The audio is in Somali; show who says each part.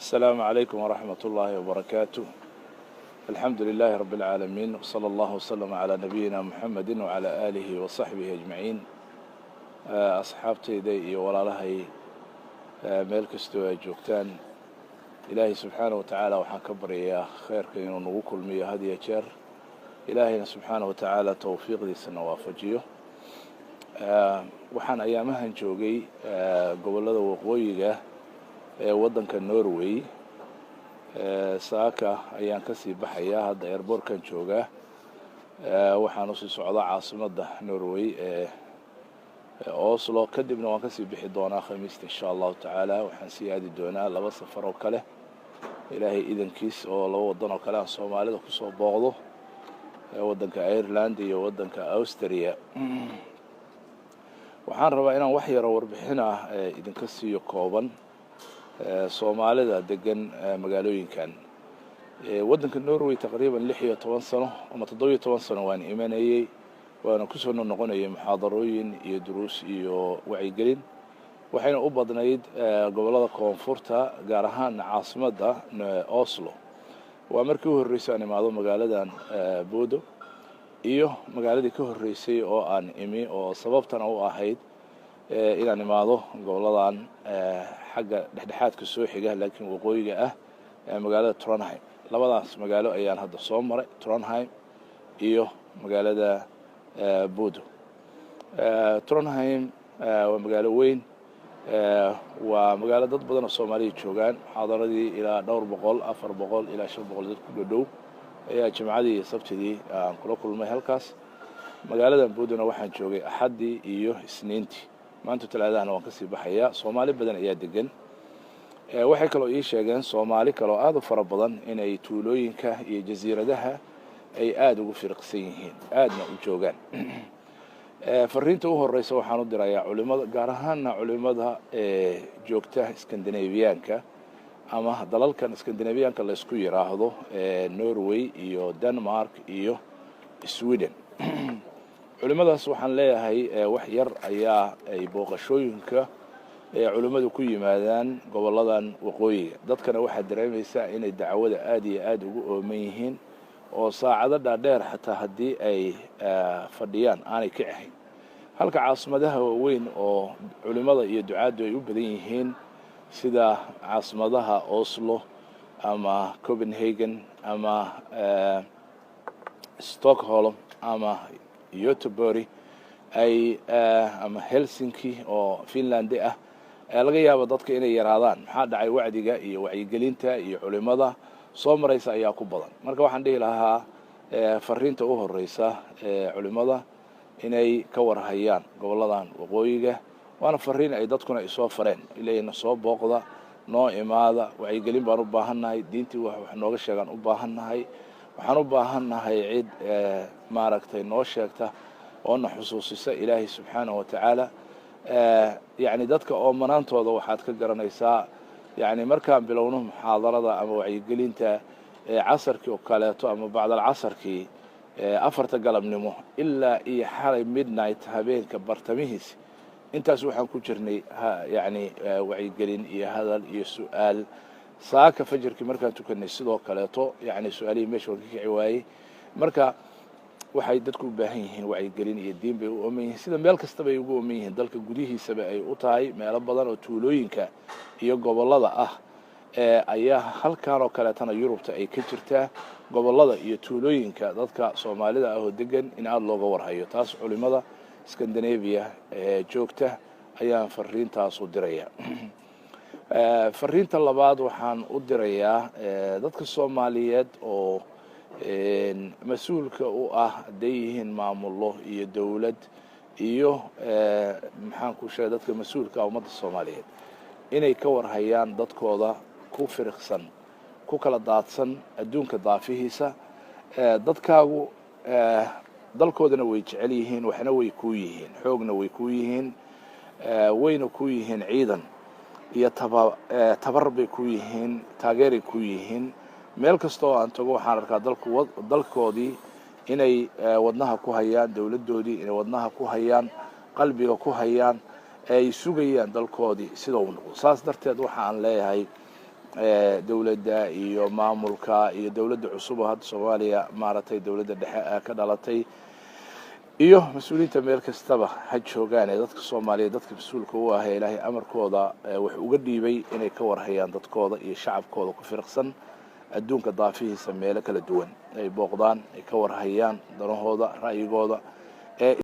Speaker 1: السلام عليكم ورحمة الله وبركاته. الحمد لله رب العالمين، وصلى الله وسلم على نبينا محمد وعلى آله وصحبه أجمعين. أصحابتي دي ولا لهي ميل كستو جوكتان إلهي سبحانه وتعالى وحان كبريا خير كينو نوكل مية هدي جير إلهي سبحانه وتعالى توفيق دي سنوافجيه. وحان أيامها نجوغي قبل هذا وقويقه waddanka Norway saaka ayaan ka sii baxayaa hadda airportkan jooga waxaan u sii socdaa caasimadda Norway Oslo kadibna waan ka sii bixi doonaa Khamiista insha Allah taala waxaan sii aadi doonaa laba safar oo kale ilaahay idankiis oo laba wadan oo kale aan Soomaalida ku soo booqdo waddanka Ireland iyo waddanka Austria waxaan rabaa inaan wax yar warbixin ah idinka siiyo kooban Soomaalida degan magaalooyinkan waddanka Norway taqriiban 16 sano ama 17 sano waan imanayay waana ku soo noqonayay muxaadarooyin iyo duruus iyo wacyigelin waxayna u badnayd gobolada koonfurta gaar ahaan caasimadda Oslo waa markii u horeysay aan imaado magaaladan Bodo iyo magaaladii ka horeysay oo aan imi oo sababtana u ahayd inaan imaado goboladan xagga dhexdhexaadka soo xiga laakiin waqooyiga ah magaalada Trondheim labadaas magaalo ayaan hadda soo maray Trondheim iyo magaalada Bodo Trondheim waa magaalo weyn waa magaalo dad badan oo Soomaali joogaan xaadaradii ilaa 200 400 ilaa 500 dad ku dhow ayaa jimcadii iyo sabtidii aan kula kulmay halkaas magaalada Bodona waxaan joogay Axadii iyo Isniintii maanta talaadana waan ka sii baxayaa Soomaali badan ayaa degan waxay kaloo ii sheegeen Soomaali kaloo aad u fara badan inay tuulooyinka iyo jasiiradaha ay aad ugu firqsan yihiin aadna u joogaan fariinta u horeysa waxaan u dirayaa culimada gaar ahaan culimada joogta Scandinavianka ama dalalkan Scandinavianka la isku yiraahdo Norway iyo Denmark iyo Sweden culimadaas waxaan leeyahay wax yar ayaa ay booqashooyinka culimadu ku yimaadaan goboladan waqooyiga dadkana waxa dareemaysaa inay dacwada aad iyo aad ugu ooman yihiin oo saacado dhaadheer xataa hadii ay fadhiyaan aanay ka ahayn halka caasimadaha weyn oo culimada iyo ducaadu ay u badan yihiin sida caasimadaha Oslo ama Copenhagen ama Stockholm ama Göteborg ay ama Helsinki oo Finland ah laga yaabo dadka inay yaraadaan maxaa dhacay wacdiga iyo wacyigelinta iyo culimada soo maraysa ayaa ku badan marka waxaan dhihi lahaa fariinta u horeysa culimada inay ka warhayaan goboladan waqooyiga waana fariin ay dadkuna isoo fareen ilayna soo booqda noo imaada wacyigelin baan u baahannahay diintii wax nooga sheegan u baahannahay waxaan u baahannahay cid maaragtay noo sheegta oo na xusuusisa Ilaahay subhanahu wa ta'ala يعني dadka oo manaantooda waxaad ka garanaysaa يعني markaan bilowno muxaadarada ama wacyigelinta casarkii oo kaleeto ama bacda casarkii afarta galabnimo ilaa iyo xalay midnight habeenka bartamihiis intaas waxaan ku jirnay يعني wacyigelin iyo hadal iyo su'aal saaka fajirkii markaan tukanay sidoo kaleeto يعني su'aalihi meesha ka kici waayay marka waxay dadku u baahan yihiin wacyigelin iyo diin bay u ooman yihiin sida meel kasta bay ugu ooman yihiin dalka gudihiisaba ay u tahay meelo badan oo tuulooyinka iyo gobolada ah ayaa halkaan oo kale tan Yurubta ay ka jirtaa gobolada iyo tuulooyinka dadka Soomaalida ah oo degan in aad looga warhayo taas culimada Scandinavia joogta ayaan fariintaas u dirayaa fariinta labaad waxaan u dirayaa dadka Soomaaliyeed oo mas'uulka u ah deeyihiin maamulo iyo dawlad iyo maxaan ku sheegay dadka mas'uulka ummadda Soomaaliyeed inay ka warhayaan dadkooda ku firqsan ku kala daadsan adduunka daafihiisa dadkaagu dalkoodana way jecel yihiin waxna way ku yihiin xoogna way ku yihiin wayna ku yihiin ciidan iyo tabar bay ku yihiin taageeray ku yihiin meel kasta oo aan tago waxaan arkaa dalkoodii inay wadnaha ku hayaan dawladoodii inay wadnaha ku hayaan qalbiga ku hayaan ay sugayaan dalkoodii sida uu noqdo saas darteed waxaan leeyahay dowladda iyo maamulka iyo dowladda cusub oo hadda Soomaaliya maaragtay dowladda dhexe ka dhalatay iyo mas'uuliyiinta meel kastaba ha joogaan dadka Soomaaliyeed dadka mas'uulka u ah Ilaahay amarkooda wax uga dhiibay inay ka warhayaan dadkooda iyo shacabkooda ku firqsan adduunka daafihiisa meel kala duwan ay booqdaan ay ka warhayaan danahooda ra'yigooda